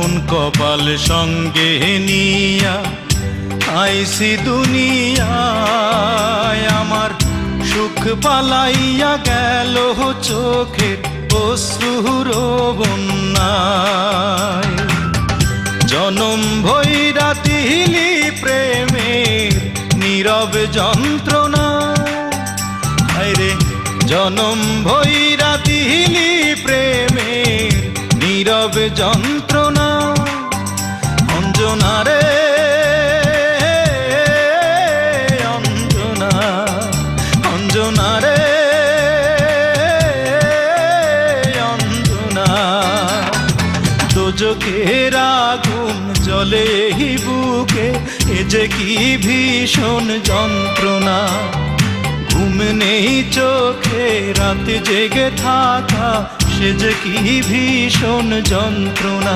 মন কপাল সঙ্গে নিয়া আইসি দুনিয়ায়, আমার সুখ পালাইয়া গেল চোখের অশ্রুর বন্যায়। জনম ভৈরা দিলি প্রেমের নীরব যন্ত্রণা, রে জনম ভৈরা দিলি প্রেমের নীরব যন্ত্রণা। অঞ্জনা রে অঞ্জনা, অঞ্জনা রে অঞ্জনা, দোজখের আগুন জ্বলে এই বুকে, এ যে কি ভীষণ যন্ত্রণা। ঘুম নেই চোখে রাতে জেগে থাকা, সে যে কি ভীষণ যন্ত্রণা।